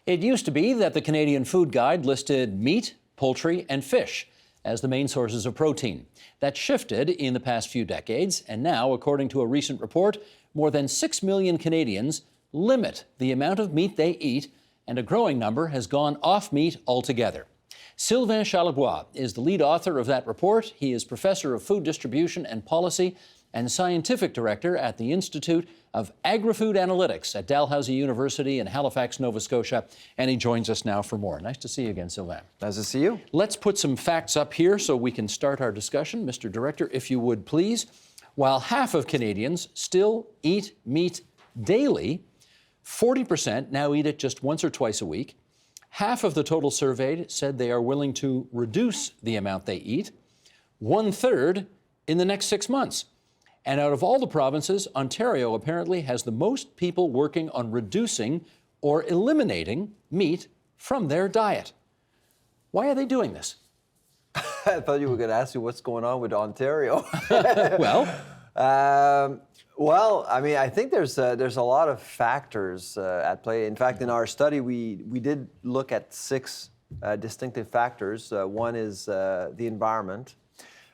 It used to be that the Canadian Food Guide listed meat, poultry, and fish as the main sources of protein. That shifted in the past few decades, and now, according to a recent report, more than 6 million Canadians limit the amount of meat they eat, and a growing number has gone off meat altogether. Sylvain Charlebois is the lead author of that report. He is professor of food distribution and policy and scientific director at the Institute of Agri-Food Analytics at Dalhousie University in Halifax, Nova Scotia, and he joins us now for more. Nice to see you again, Sylvain. Nice to see you. Let's put some facts up here so we can start our discussion. Mr. Director, if you would please. While half of Canadians still eat meat daily, 40% now eat it just once or twice a week. Half of the total surveyed said they are willing to reduce the amount they eat. 1/3 in the next 6 months. And out of all the provinces, Ontario apparently has the most people working on reducing or eliminating meat from their diet. Why are they doing this? I thought you were going to ask me what's going on with Ontario. Well, I mean, I think there's a lot of factors at play. In fact, in our study, we did look at 6 distinctive factors. One is the environment.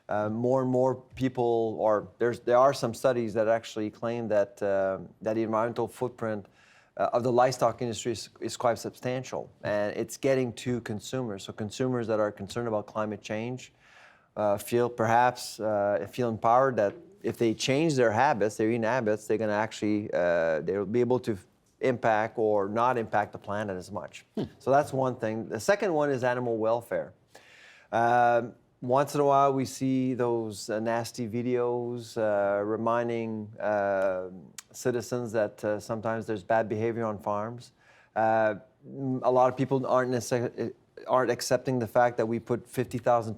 More and more people, or there are some studies that actually claim that the environmental footprint of the livestock industry is quite substantial, and it's getting to consumers. So consumers that are concerned about climate change feel empowered that if they change their habits, their eating habits, they're going to actually they'll be able to impact or not impact the planet as much. So that's one thing. The second one is animal welfare. Once in a while, we see those nasty videos reminding citizens that sometimes there's bad behavior on farms. A lot of people aren't accepting the fact that we put 50,000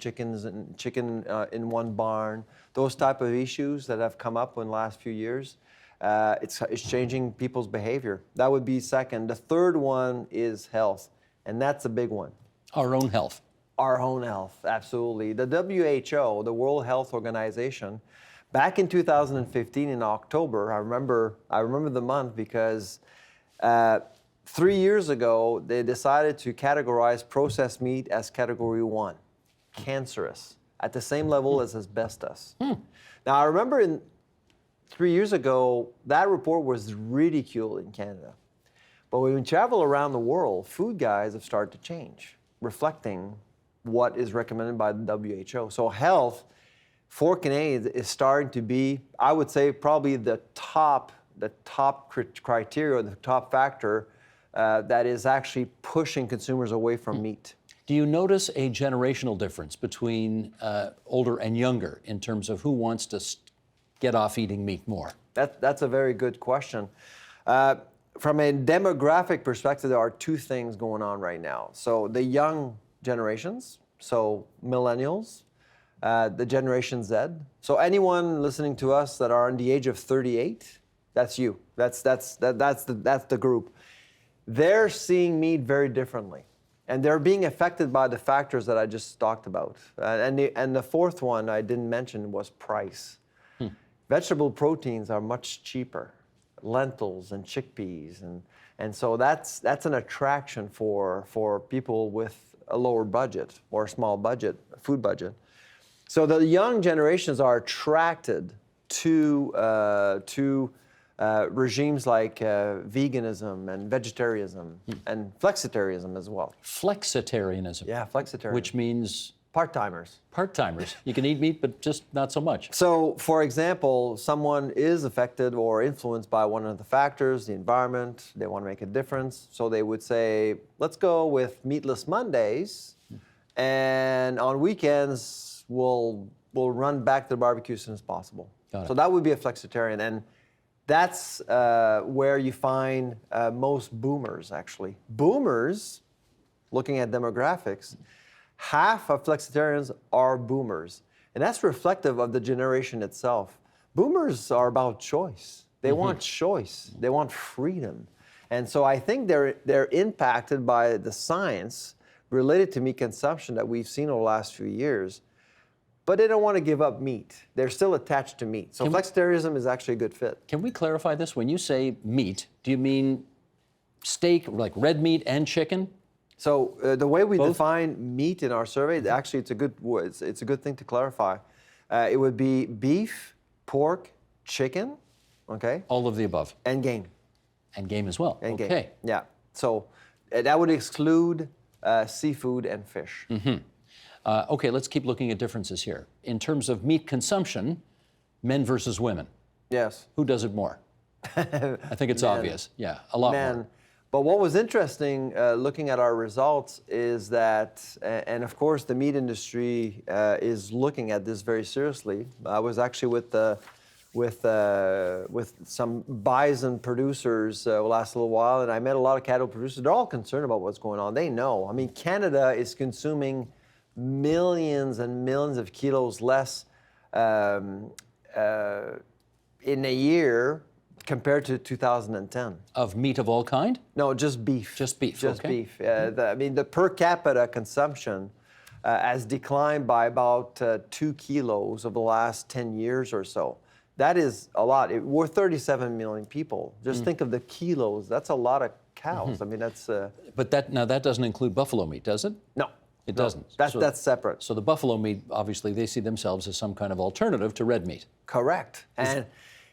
chicken in one barn. Those type of issues that have come up in the last few years, it's changing people's behavior. That would be second. The third one is health, and that's a big one. our own health. Our own health, absolutely. The WHO, the World Health Organization, back in 2015 in October, I remember the month because 3 years ago, they decided to categorize processed meat as category 1, cancerous, at the same level as asbestos. Now, I remember 3 years ago, that report was ridiculed in Canada. But when we travel around the world, food guides have started to change, reflecting what is recommended by the WHO. So health for Canadians is starting to be, I would say, probably the top criteria, the top factor that is actually pushing consumers away from meat. Do you notice a generational difference between older and younger in terms of who wants to get off eating meat more? That's a very good question. From a demographic perspective, there are 2 things going on right now. So the young generations, so millennials, the Generation Z. So anyone listening to us that are on the age of 38, that's you. That's the group. They're seeing meat very differently, and they're being affected by the factors that I just talked about. And the fourth one I didn't mention was price. Vegetable proteins are much cheaper, lentils and chickpeas, and so that's an attraction for people with a lower budget or a small budget, food budget. So the young generations are attracted to regimes like veganism and vegetarianism and flexitarianism as well. Flexitarianism. Yeah, flexitarianism. Which means? Part-timers. Part-timers. You can eat meat, but just not so much. So, for example, someone is affected or influenced by one of the factors, the environment, they want to make a difference. So they would say, let's go with meatless Mondays, and on weekends, we'll run back to the barbecue as soon as possible. So that would be a flexitarian. And that's where you find most boomers, actually. Boomers, looking at demographics, half of flexitarians are boomers. And that's reflective of the generation itself. Boomers are about choice. They want choice. They want freedom. And so I think they're impacted by the science related to meat consumption that we've seen over the last few years. But they don't want to give up meat. They're still attached to meat. So flexitarianism is actually a good fit. Can we clarify this? When you say meat, do you mean steak, like red meat and chicken? So the way we Both? define meat in our survey, actually, it's a good thing to clarify. It would be beef, pork, chicken, okay, All of the above. and game. And game as well. And okay. game. Yeah. So that would exclude seafood and fish. Okay, let's keep looking at differences here. In terms of meat consumption, men versus women, Yes. who does it more? I think it's obvious. Yeah, a lot more. But what was interesting looking at our results is that, and of course the meat industry is looking at this very seriously. I was actually with some bison producers last little while, and I met a lot of cattle producers. They're all concerned about what's going on. They know. I mean, Canada is consuming millions and millions of kilos less in a year compared to 2010. Of meat of all kind? No, just beef. Just beef, Just okay. beef. The per capita consumption has declined by about 2 kilos over the last 10 years or so. That is a lot. We're 37 million people. Just think of the kilos. That's a lot of cows. I mean, that's... But that doesn't include buffalo meat, does it? No. It doesn't. That's separate. So the buffalo meat, obviously, they see themselves as some kind of alternative to red meat. Correct. And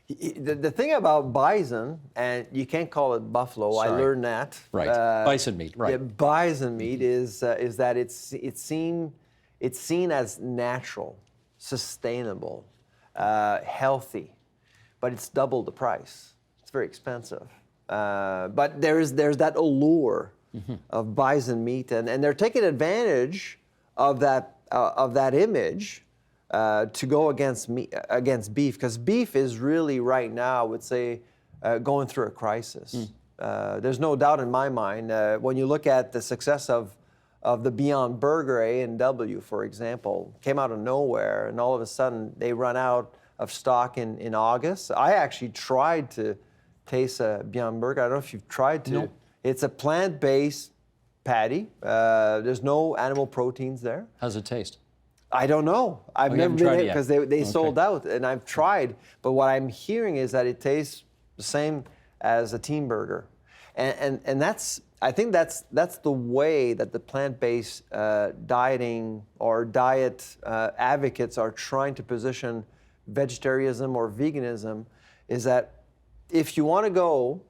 the thing about bison, and you can't call it buffalo, Sorry. I learned that. Right. Bison meat, right. Yeah, bison meat is that it's seen as natural, sustainable, healthy, but it's double the price. It's very expensive. But there's that allure of bison meat, and they're taking advantage of that image to go against beef, because beef is really right now, I would say, going through a crisis. There's no doubt in my mind when you look at the success of the Beyond Burger A&W, for example, came out of nowhere, and all of a sudden they run out of stock in August. I actually tried to taste a Beyond Burger. I don't know if you've tried to. No. It's a plant-based patty. There's no animal proteins there. How's it taste? I don't know. I've you never haven't been tried it in yet? because they Okay. sold out, and I've tried. But what I'm hearing is that it tastes the same as a Team Burger, and that's, I think that's the way that the plant-based dieting or diet advocates are trying to position vegetarianism or veganism, is that if you want to go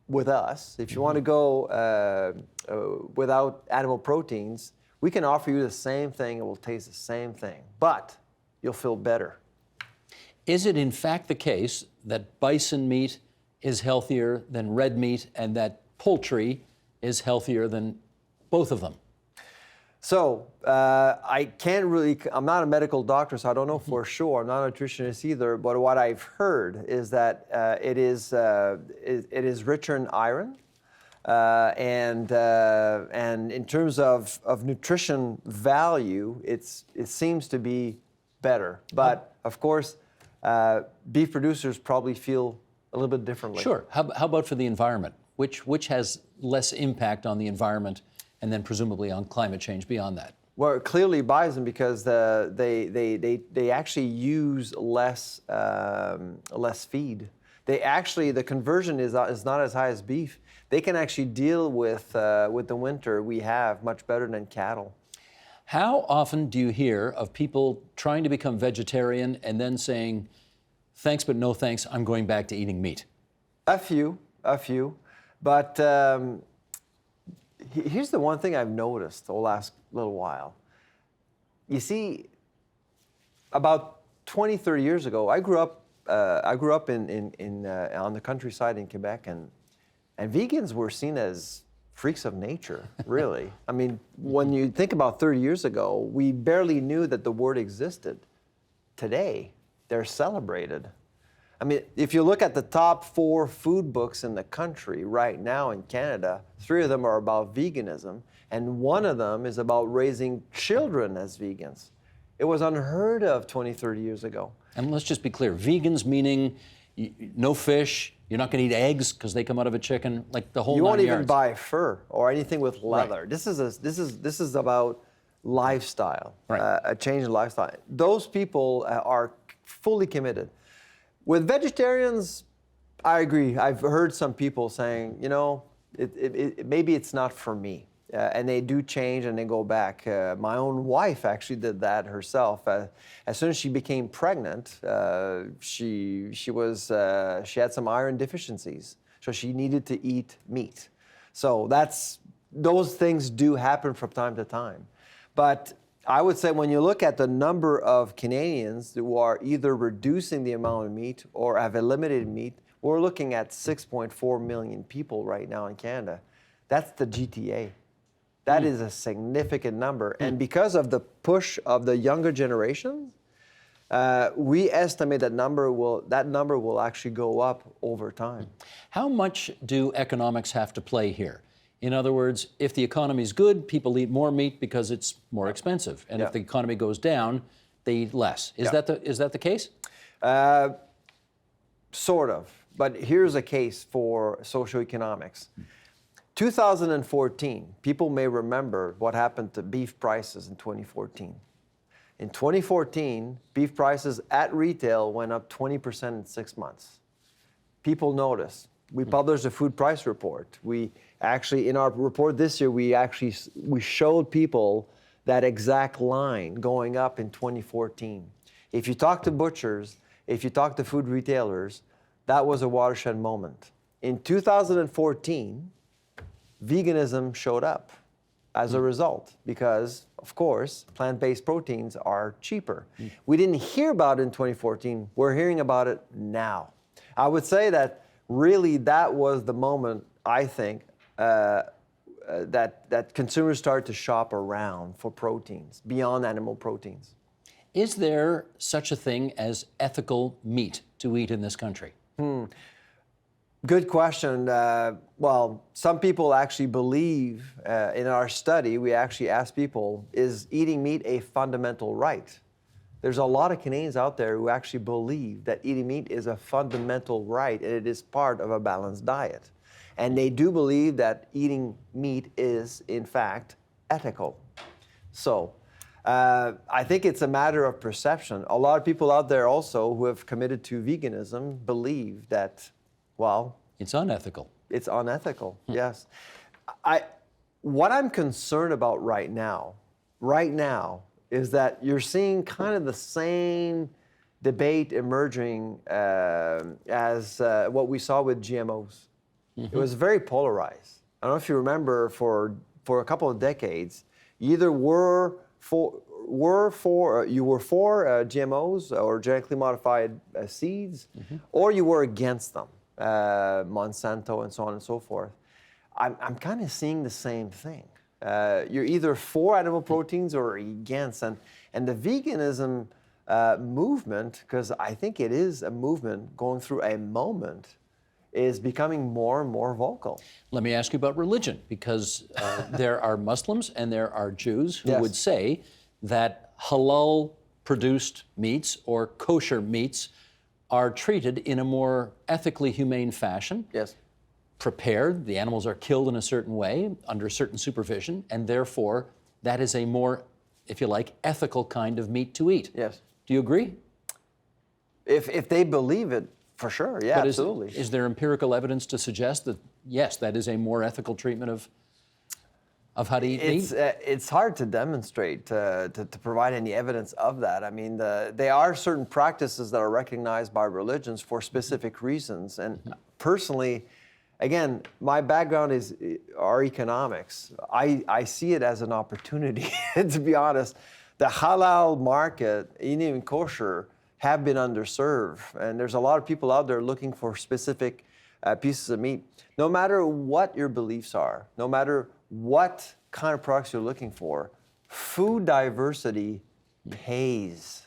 with us, if you want to go without animal proteins, we can offer you the same thing. It will taste the same thing, but you'll feel better. Is it in fact the case that bison meat is healthier than red meat and that poultry is healthier than both of them? So I can't really, I'm not a medical doctor, so I don't know for sure. I'm not a nutritionist either, but what I've heard is that it is richer in iron. And in terms of nutrition value, it seems to be better. But of course, beef producers probably feel a little bit differently. Sure. How about for the environment? Which has less impact on the environment and then presumably on climate change beyond that? Well, clearly bison, because they actually use less feed. The conversion is not as high as beef. They can actually deal with the winter we have much better than cattle. How often do you hear of people trying to become vegetarian and then saying, thanks but no thanks, I'm going back to eating meat? A few. But here's the one thing I've noticed the last little while. You see, about 20, 30 years ago, I grew up on the countryside in Quebec, and vegans were seen as freaks of nature, really. I mean, when you think about 30 years ago, we barely knew that the word existed. Today, they're celebrated. I mean, if you look at the top 4 food books in the country right now in Canada, 3 of them are about veganism, and 1 of them is about raising children as vegans. It was unheard of 20, 30 years ago. And let's just be clear, vegans meaning no fish, you're not going to eat eggs because they come out of a chicken, like the whole You 9 won't even yards. buy fur or anything with leather. Right. This is about lifestyle, Right. a change in lifestyle. Those people are fully committed. With vegetarians, I agree. I've heard some people saying, maybe it's not for me. And they do change and they go back. My own wife actually did that herself. As soon as she became pregnant, she had some iron deficiencies, so she needed to eat meat. So those things do happen from time to time. But I would say when you look at the number of Canadians who are either reducing the amount of meat or have eliminated meat, we're looking at 6.4 million people right now in Canada. That's the GTA. That is a significant number. And because of the push of the younger generation, we estimate that number will actually go up over time. How much do economics have to play here? In other words, if the economy's good, people eat more meat because it's more expensive. And if the economy goes down, they eat less. Is that the case? Sort of. But here's a case for socioeconomics. 2014, people may remember what happened to beef prices in 2014. In 2014, beef prices at retail went up 20% in 6 months. People noticed. We published a food price report. We actually, in our report this year, we showed people that exact line going up in 2014. If you talk to butchers, if you talk to food retailers, that was a watershed moment. In 2014, veganism showed up as a result because, of course, plant-based proteins are cheaper. We didn't hear about it in 2014. We're hearing about it now. I would say that really that was the moment, I think, that consumers started to shop around for proteins, beyond animal proteins. Is there such a thing as ethical meat to eat in this country? Good question. Well, some people actually believe, in our study, we actually asked people, is eating meat a fundamental right? There's a lot of Canadians out there who actually believe that eating meat is a fundamental right and it is part of a balanced diet. And they do believe that eating meat is, in fact, ethical. So, I think it's a matter of perception. A lot of people out there also who have committed to veganism believe that, well, it's unethical. It's unethical, yes. What I'm concerned about right now, is that you're seeing kind of the same debate emerging as what we saw with GMOs. It was very polarized. I don't know if you remember, for a couple of decades, you either were for GMOs or genetically modified seeds, or you were against them, Monsanto and so on and so forth. I'm kind of seeing the same thing. You're either for animal proteins or against, and the veganism movement, because I think it is a movement going through a moment, is becoming more and more vocal. Let me ask you about religion, because there are Muslims and there are Jews who would say that halal-produced meats or kosher meats are treated in a more ethically humane fashion. Yes. Prepared, the animals are killed in a certain way, under certain supervision, and therefore that is a more, if you like, ethical kind of meat to eat. Yes. Do you agree? If they believe it, for sure, yeah, but absolutely. Is there empirical evidence to suggest that, yes, that is a more ethical treatment of how to eat meat? It's hard to demonstrate, to provide any evidence of that. I mean, there are certain practices that are recognized by religions for specific reasons. And personally, again, my background is our economics. I see it as an opportunity, to be honest. The halal market, even kosher, have been underserved. And there's a lot of people out there looking for specific pieces of meat. No matter what your beliefs are, no matter what kind of products you're looking for, food diversity pays.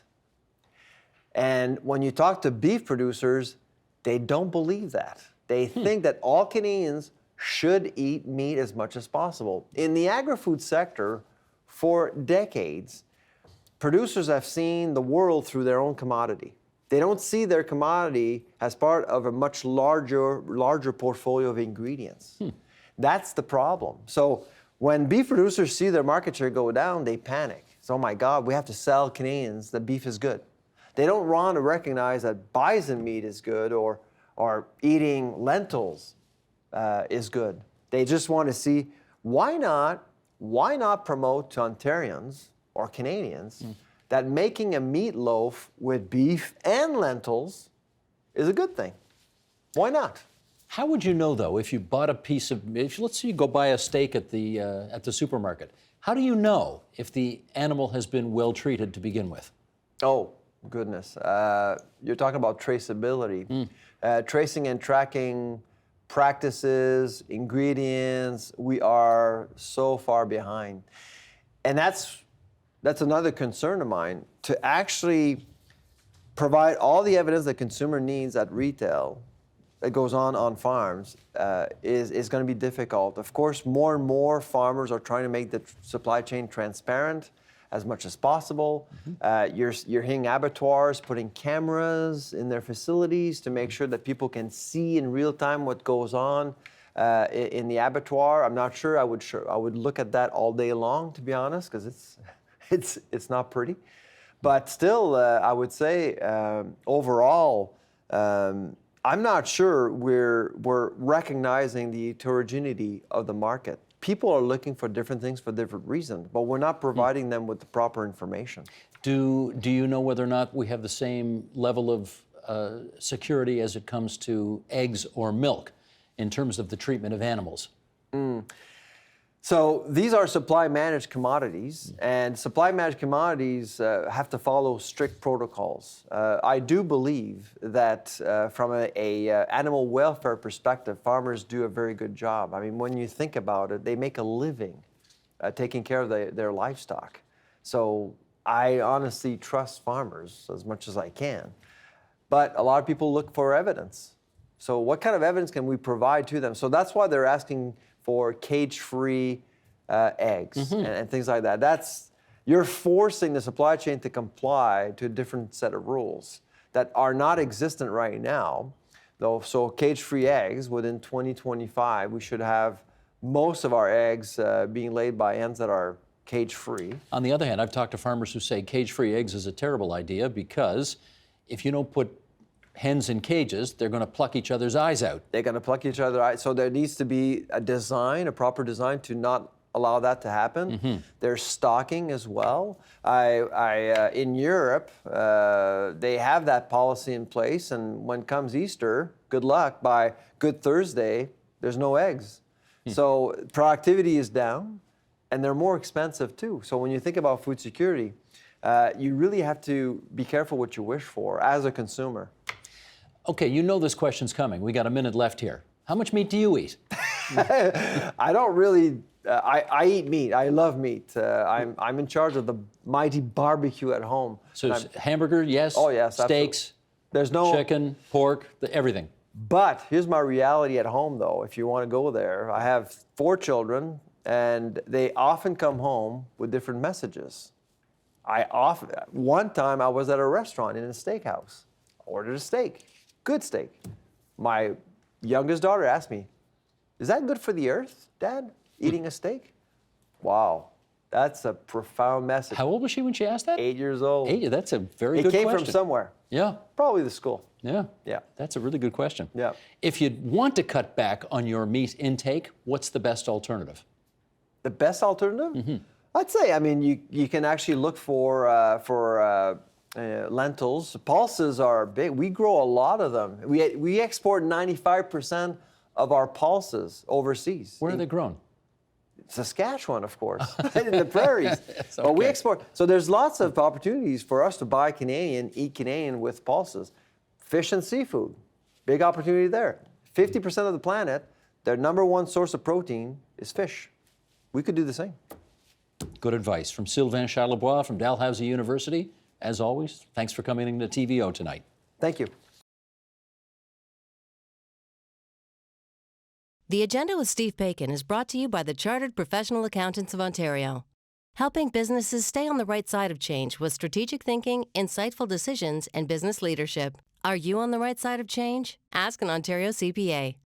And when you talk to beef producers, they don't believe that. They think that all Canadians should eat meat as much as possible. In the agri-food sector, for decades, producers have seen the world through their own commodity. They don't see their commodity as part of a much larger portfolio of ingredients. That's the problem. So when beef producers see their market share go down, they panic. So, oh my God, we have to sell Canadians that beef is good. They don't want to recognize that bison meat is good or eating lentils is good. They just want to see, why not promote to Ontarians or Canadians that making a meatloaf with beef and lentils is a good thing? Why not? How would you know, though, if you bought a piece of, let's say you go buy a steak at the supermarket, how do you know if the animal has been well treated to begin with? Oh, goodness. You're talking about traceability. Tracing and tracking practices, ingredients, we are so far behind. And that's another concern of mine, to actually provide all the evidence that consumer needs at retail that goes on farms is going to be difficult. Of course, more and more farmers are trying to make the supply chain transparent as much as possible. You're hearing abattoirs putting cameras in their facilities to make sure that people can see in real time what goes on in the abattoir. I'm not sure I would look at that all day long, to be honest, because it's not pretty. But still, I would say overall, I'm not sure we're recognizing the heterogeneity of the market. People are looking for different things for different reasons, but we're not providing them with the proper information. Do you know whether or not we have the same level of security as it comes to eggs or milk in terms of the treatment of animals? So these are supply managed commodities, and supply managed commodities have to follow strict protocols. I do believe that from a animal welfare perspective, farmers do a very good job. I mean, when you think about it, they make a living taking care of their livestock. So I honestly trust farmers as much as I can. But a lot of people look for evidence. So what kind of evidence can we provide to them? So that's why they're asking for cage-free eggs and things like that. You're forcing the supply chain to comply to a different set of rules that are not existent right now. Though, so cage-free eggs, within 2025, we should have most of our eggs being laid by hens that are cage-free. On the other hand, I've talked to farmers who say cage-free eggs is a terrible idea because if you don't put hens in cages, they're going to pluck each other's eyes out. They're going to pluck each other's eyes. So there needs to be a proper design to not allow that to happen. There's stocking as well. In Europe, they have that policy in place, and when comes Easter, good luck. By Good Thursday, there's no eggs. So productivity is down, and they're more expensive too. So when you think about food security, you really have to be careful what you wish for as a consumer. Okay, you know this question's coming. We got a minute left here. How much meat do you eat? I don't really. I eat meat. I love meat. I'm in charge of the mighty barbecue at home. So it's hamburger, yes. Oh yes. Steaks. Absolutely. There's no chicken, pork, everything. But here's my reality at home, though. If you want to go there, I have 4 children, and they often come home with different messages. One time I was at a restaurant in a steakhouse, ordered a steak. Good steak. My youngest daughter asked me, "Is that good for the earth, Dad, eating a steak?" Wow, that's a profound message. How old was she when she asked that? 8 years old. 8, that's a very good question. It came from question. somewhere. Yeah. Probably the school. Yeah. Yeah. That's a really good question. Yeah. If you want to cut back on your meat intake, what's the best alternative? The best alternative? I'd say, I mean, you can actually look for lentils. Pulses are big. We grow a lot of them. We export 95% of our pulses overseas. Where are they grown? Saskatchewan, of course, in the prairies. Yes, But we okay. export. So there's lots of opportunities for us to buy Canadian, eat Canadian with pulses. Fish and seafood, big opportunity there. 50% of the planet, their number one source of protein is fish. We could do the same. Good advice from Sylvain Charlebois from Dalhousie University. As always, thanks for coming into TVO tonight. Thank you. The Agenda with Steve Paikin is brought to you by the Chartered Professional Accountants of Ontario, helping businesses stay on the right side of change with strategic thinking, insightful decisions, and business leadership. Are you on the right side of change? Ask an Ontario CPA.